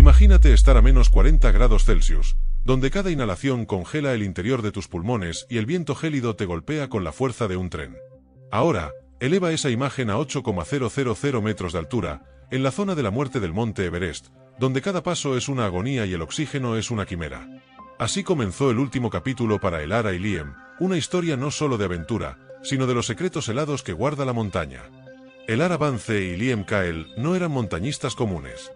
Imagínate estar a menos 40 grados Celsius, donde cada inhalación congela el interior de tus pulmones y el viento gélido te golpea con la fuerza de un tren. Ahora, eleva esa imagen a 8,000 metros de altura, en la zona de la muerte del monte Everest, donde cada paso es una agonía y el oxígeno es una quimera. Así comenzó el último capítulo para Elara y Liam, una historia no solo de aventura, sino de los secretos helados que guarda la montaña. Elara Vance y Liam Kyle no eran montañistas comunes.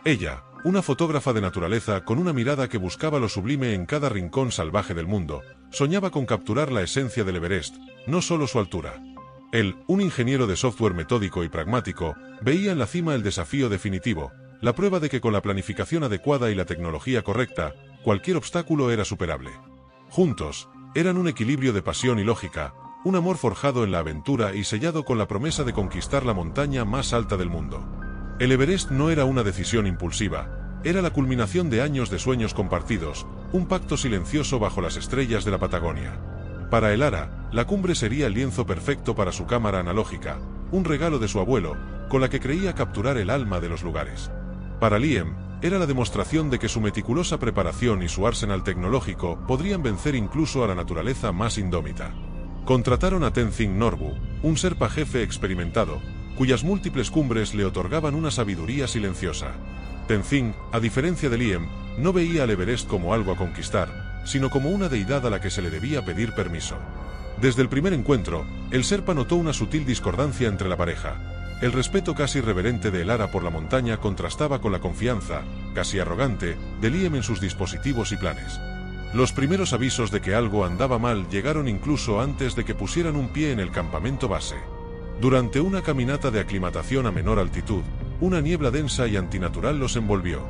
Ella, una fotógrafa de naturaleza con una mirada que buscaba lo sublime en cada rincón salvaje del mundo, soñaba con capturar la esencia del Everest, no solo su altura. Él, un ingeniero de software metódico y pragmático, veía en la cima el desafío definitivo, la prueba de que con la planificación adecuada y la tecnología correcta, cualquier obstáculo era superable. Juntos, eran un equilibrio de pasión y lógica, un amor forjado en la aventura y sellado con la promesa de conquistar la montaña más alta del mundo. El Everest no era una decisión impulsiva, era la culminación de años de sueños compartidos, un pacto silencioso bajo las estrellas de la Patagonia. Para Elara, la cumbre sería el lienzo perfecto para su cámara analógica, un regalo de su abuelo, con la que creía capturar el alma de los lugares. Para Liam, era la demostración de que su meticulosa preparación y su arsenal tecnológico podrían vencer incluso a la naturaleza más indómita. Contrataron a Tenzing Norbu, un Sherpa jefe experimentado, cuyas múltiples cumbres le otorgaban una sabiduría silenciosa. Tenzing, a diferencia de Liam, no veía al Everest como algo a conquistar, sino como una deidad a la que se le debía pedir permiso. Desde el primer encuentro, el Sherpa notó una sutil discordancia entre la pareja. El respeto casi reverente de Elara por la montaña contrastaba con la confianza, casi arrogante, de Liam en sus dispositivos y planes. Los primeros avisos de que algo andaba mal llegaron incluso antes de que pusieran un pie en el campamento base. Durante una caminata de aclimatación a menor altitud, una niebla densa y antinatural los envolvió.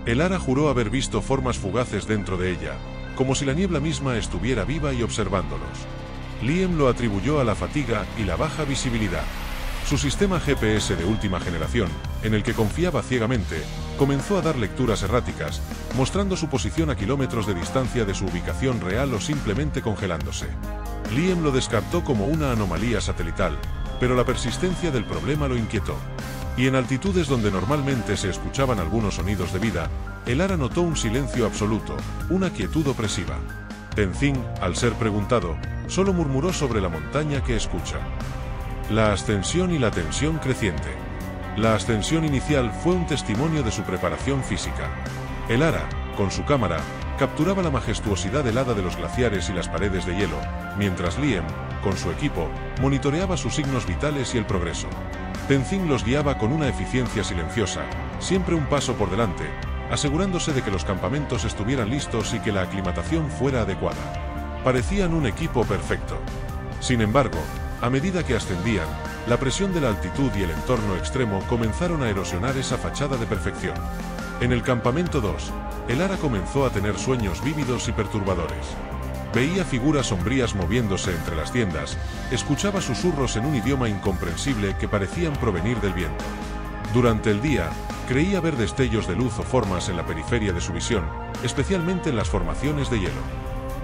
Elara juró haber visto formas fugaces dentro de ella, como si la niebla misma estuviera viva y observándolos. Liam lo atribuyó a la fatiga y la baja visibilidad. Su sistema GPS de última generación, en el que confiaba ciegamente, comenzó a dar lecturas erráticas, mostrando su posición a kilómetros de distancia de su ubicación real o simplemente congelándose. Liam lo descartó como una anomalía satelital, pero la persistencia del problema lo inquietó. Y en altitudes donde normalmente se escuchaban algunos sonidos de vida, Elara notó un silencio absoluto, una quietud opresiva. Tenzing, al ser preguntado, solo murmuró sobre la montaña que escucha. La ascensión y la tensión creciente. La ascensión inicial fue un testimonio de su preparación física. Elara, con su cámara, capturaba la majestuosidad helada de los glaciares y las paredes de hielo, mientras Liam, con su equipo, monitoreaba sus signos vitales y el progreso. Tenzing los guiaba con una eficiencia silenciosa, siempre un paso por delante, asegurándose de que los campamentos estuvieran listos y que la aclimatación fuera adecuada. Parecían un equipo perfecto. Sin embargo, a medida que ascendían, la presión de la altitud y el entorno extremo comenzaron a erosionar esa fachada de perfección. En el campamento 2, Elara comenzó a tener sueños vívidos y perturbadores. Veía figuras sombrías moviéndose entre las tiendas, escuchaba susurros en un idioma incomprensible que parecían provenir del viento. Durante el día, creía ver destellos de luz o formas en la periferia de su visión, especialmente en las formaciones de hielo.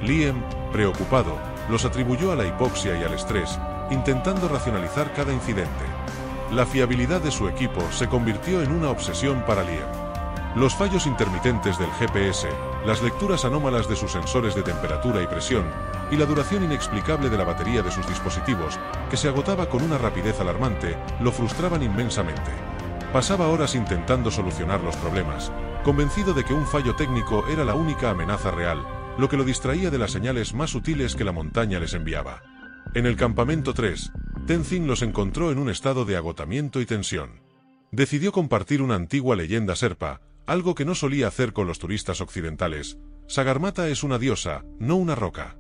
Liam, preocupado, los atribuyó a la hipoxia y al estrés, intentando racionalizar cada incidente. La fiabilidad de su equipo se convirtió en una obsesión para Liam. Los fallos intermitentes del GPS, las lecturas anómalas de sus sensores de temperatura y presión, y la duración inexplicable de la batería de sus dispositivos, que se agotaba con una rapidez alarmante, lo frustraban inmensamente. Pasaba horas intentando solucionar los problemas, convencido de que un fallo técnico era la única amenaza real, lo que lo distraía de las señales más sutiles que la montaña les enviaba. En el campamento 3, Tenzing los encontró en un estado de agotamiento y tensión. Decidió compartir una antigua leyenda Sherpa, algo que no solía hacer con los turistas occidentales. Sagarmatha es una diosa, no una roca.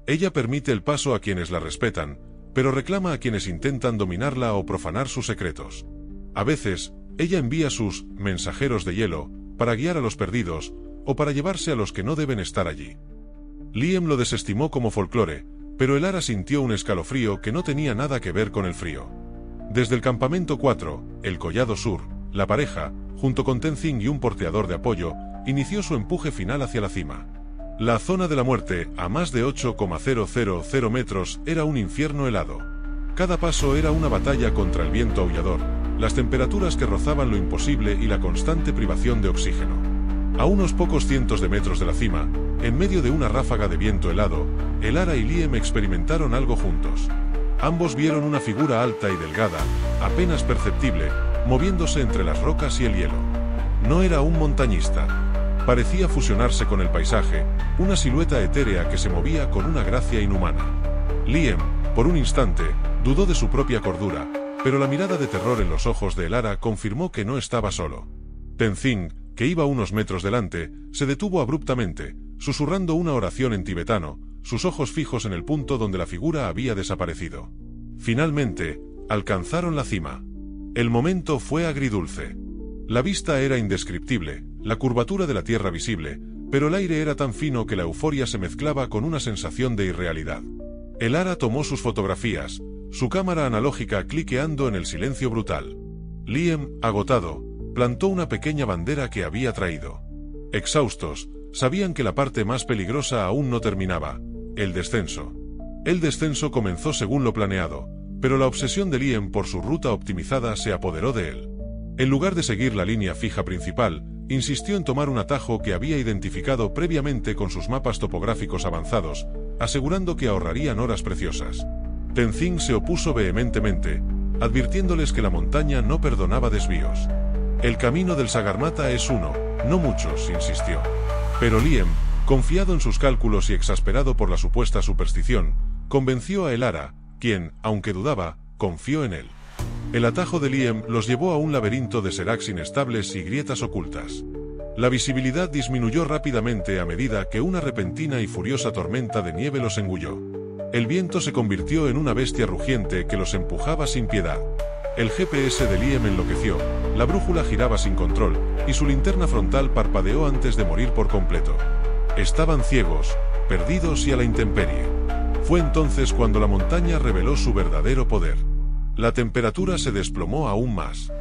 Ella permite el paso a quienes la respetan, pero reclama a quienes intentan dominarla o profanar sus secretos. A veces, ella envía sus mensajeros de hielo para guiar a los perdidos o para llevarse a los que no deben estar allí. Liam lo desestimó como folclore, pero Elara sintió un escalofrío que no tenía nada que ver con el frío. Desde el campamento 4, el Collado Sur, la pareja, junto con Tenzing y un porteador de apoyo, inició su empuje final hacia la cima. La zona de la muerte, a más de 8,000 metros, era un infierno helado. Cada paso era una batalla contra el viento aullador, las temperaturas que rozaban lo imposible y la constante privación de oxígeno. A unos pocos cientos de metros de la cima, en medio de una ráfaga de viento helado, Elara y Liam experimentaron algo juntos. Ambos vieron una figura alta y delgada, apenas perceptible, moviéndose entre las rocas y el hielo. No era un montañista. Parecía fusionarse con el paisaje, una silueta etérea que se movía con una gracia inhumana. Liam, por un instante, dudó de su propia cordura, pero la mirada de terror en los ojos de Elara confirmó que no estaba solo. Tenzin, que iba unos metros delante, se detuvo abruptamente, susurrando una oración en tibetano, sus ojos fijos en el punto donde la figura había desaparecido. Finalmente, alcanzaron la cima. El momento fue agridulce. La vista era indescriptible, la curvatura de la tierra visible, pero el aire era tan fino que la euforia se mezclaba con una sensación de irrealidad. Elara tomó sus fotografías, su cámara analógica cliqueando en el silencio brutal. Liam, agotado, plantó una pequeña bandera que había traído. Exhaustos, sabían que la parte más peligrosa aún no terminaba, el descenso. El descenso comenzó según lo planeado, pero la obsesión de Liam por su ruta optimizada se apoderó de él. En lugar de seguir la línea fija principal, insistió en tomar un atajo que había identificado previamente con sus mapas topográficos avanzados, asegurando que ahorrarían horas preciosas. Tenzin se opuso vehementemente, advirtiéndoles que la montaña no perdonaba desvíos. El camino del Sagarmatha es uno, no muchos, insistió. Pero Liam, confiado en sus cálculos y exasperado por la supuesta superstición, convenció a Elara, quien, aunque dudaba, confió en él. El atajo de Liam los llevó a un laberinto de seracs inestables y grietas ocultas. La visibilidad disminuyó rápidamente a medida que una repentina y furiosa tormenta de nieve los engulló. El viento se convirtió en una bestia rugiente que los empujaba sin piedad. El GPS de Liam enloqueció, la brújula giraba sin control, y su linterna frontal parpadeó antes de morir por completo. Estaban ciegos, perdidos y a la intemperie. Fue entonces cuando la montaña reveló su verdadero poder. La temperatura se desplomó aún más.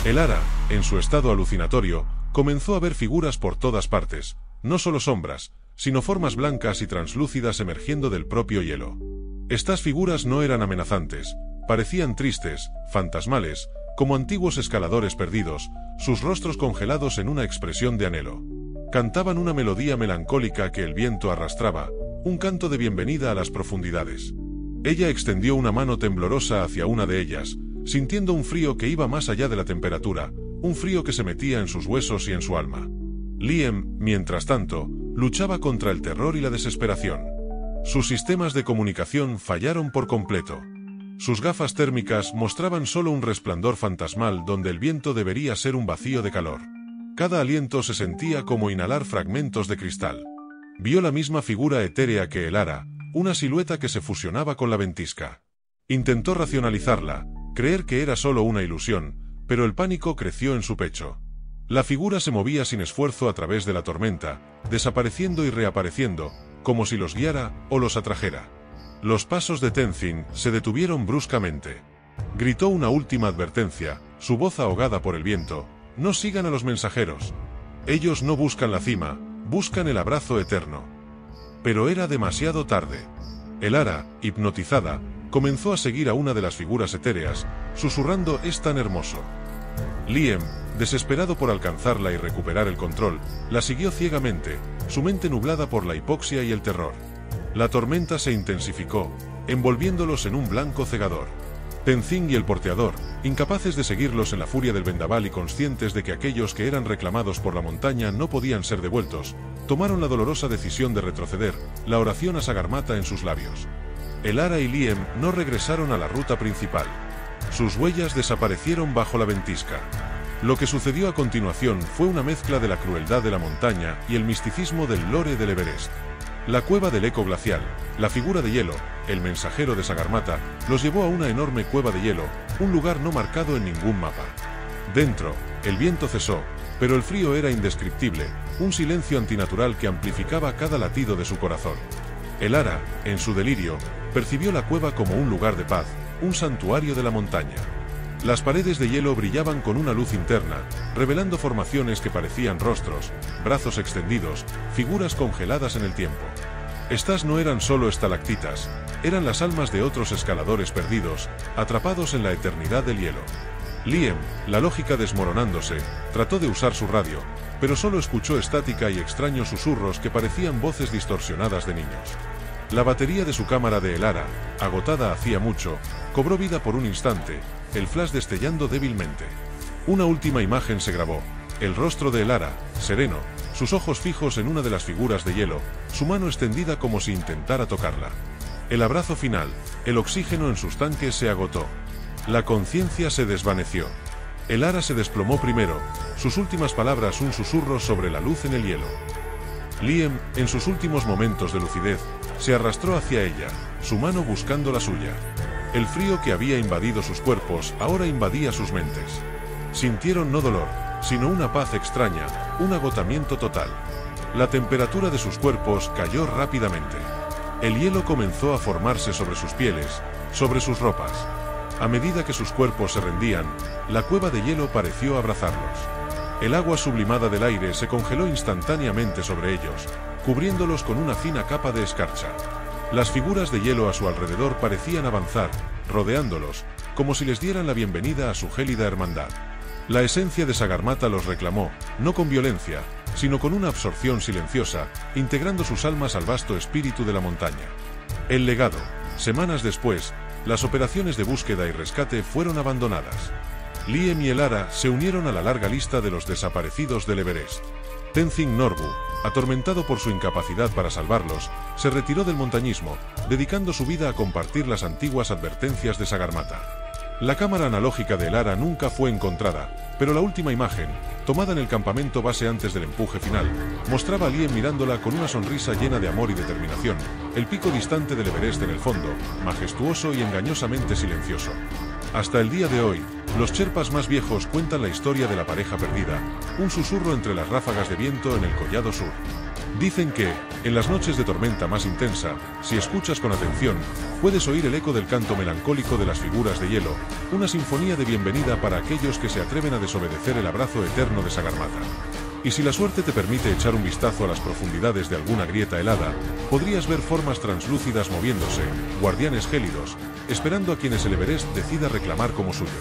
Elara, en su estado alucinatorio, comenzó a ver figuras por todas partes, no solo sombras, sino formas blancas y translúcidas emergiendo del propio hielo. Estas figuras no eran amenazantes, parecían tristes, fantasmales, como antiguos escaladores perdidos, sus rostros congelados en una expresión de anhelo. Cantaban una melodía melancólica que el viento arrastraba, un canto de bienvenida a las profundidades. Ella extendió una mano temblorosa hacia una de ellas, sintiendo un frío que iba más allá de la temperatura, un frío que se metía en sus huesos y en su alma. Liam, mientras tanto, luchaba contra el terror y la desesperación. Sus sistemas de comunicación fallaron por completo. Sus gafas térmicas mostraban solo un resplandor fantasmal donde el viento debería ser un vacío de calor. Cada aliento se sentía como inhalar fragmentos de cristal. Vio la misma figura etérea que Elara, una silueta que se fusionaba con la ventisca. Intentó racionalizarla, creer que era solo una ilusión, pero el pánico creció en su pecho. La figura se movía sin esfuerzo a través de la tormenta, desapareciendo y reapareciendo, como si los guiara o los atrajera. Los pasos de Tenzin se detuvieron bruscamente. Gritó una última advertencia, su voz ahogada por el viento: no sigan a los mensajeros. Ellos no buscan la cima, buscan el abrazo eterno. Pero era demasiado tarde. Elara, hipnotizada, comenzó a seguir a una de las figuras etéreas, susurrando: es tan hermoso. Liam, desesperado por alcanzarla y recuperar el control, la siguió ciegamente, su mente nublada por la hipoxia y el terror. La tormenta se intensificó, envolviéndolos en un blanco cegador. Tenzin y el porteador, incapaces de seguirlos en la furia del vendaval y conscientes de que aquellos que eran reclamados por la montaña no podían ser devueltos, tomaron la dolorosa decisión de retroceder, la oración a Sagarmatha en sus labios. Elara y Liam no regresaron a la ruta principal. Sus huellas desaparecieron bajo la ventisca. Lo que sucedió a continuación fue una mezcla de la crueldad de la montaña y el misticismo del lore del Everest. La cueva del eco glacial, la figura de hielo, el mensajero de Sagarmatha, los llevó a una enorme cueva de hielo, un lugar no marcado en ningún mapa. Dentro, el viento cesó, pero el frío era indescriptible, un silencio antinatural que amplificaba cada latido de su corazón. Elara, en su delirio, percibió la cueva como un lugar de paz, un santuario de la montaña. Las paredes de hielo brillaban con una luz interna, revelando formaciones que parecían rostros, brazos extendidos, figuras congeladas en el tiempo. Estas no eran solo estalactitas, eran las almas de otros escaladores perdidos, atrapados en la eternidad del hielo. Liam, la lógica desmoronándose, trató de usar su radio, pero solo escuchó estática y extraños susurros que parecían voces distorsionadas de niños. La batería de su cámara de Elara, agotada hacía mucho, cobró vida por un instante, el flash destellando débilmente. Una última imagen se grabó, el rostro de Elara, sereno, sus ojos fijos en una de las figuras de hielo, su mano extendida como si intentara tocarla. El abrazo final, el oxígeno en sus tanques se agotó. La conciencia se desvaneció. Elara se desplomó primero, sus últimas palabras un susurro sobre la luz en el hielo. Liam, en sus últimos momentos de lucidez, se arrastró hacia ella, su mano buscando la suya. El frío que había invadido sus cuerpos ahora invadía sus mentes. Sintieron no dolor, sino una paz extraña, un agotamiento total. La temperatura de sus cuerpos cayó rápidamente. El hielo comenzó a formarse sobre sus pieles, sobre sus ropas. A medida que sus cuerpos se rendían, la cueva de hielo pareció abrazarlos. El agua sublimada del aire se congeló instantáneamente sobre ellos, cubriéndolos con una fina capa de escarcha. Las figuras de hielo a su alrededor parecían avanzar, rodeándolos, como si les dieran la bienvenida a su gélida hermandad. La esencia de Sagarmatha los reclamó, no con violencia, sino con una absorción silenciosa, integrando sus almas al vasto espíritu de la montaña. El legado. Semanas después, las operaciones de búsqueda y rescate fueron abandonadas. Liam y Elara se unieron a la larga lista de los desaparecidos del Everest. Tenzin Norbu, atormentado por su incapacidad para salvarlos, se retiró del montañismo, dedicando su vida a compartir las antiguas advertencias de Sagarmatha. La cámara analógica de Elara nunca fue encontrada, pero la última imagen, tomada en el campamento base antes del empuje final, mostraba a Liam mirándola con una sonrisa llena de amor y determinación, el pico distante del Everest en el fondo, majestuoso y engañosamente silencioso. Hasta el día de hoy, los Sherpas más viejos cuentan la historia de la pareja perdida, un susurro entre las ráfagas de viento en el Collado Sur. Dicen que, en las noches de tormenta más intensa, si escuchas con atención, puedes oír el eco del canto melancólico de las figuras de hielo, una sinfonía de bienvenida para aquellos que se atreven a desobedecer el abrazo eterno de Sagarmatha. Y si la suerte te permite echar un vistazo a las profundidades de alguna grieta helada, podrías ver formas translúcidas moviéndose, guardianes gélidos, esperando a quienes el Everest decida reclamar como suyos.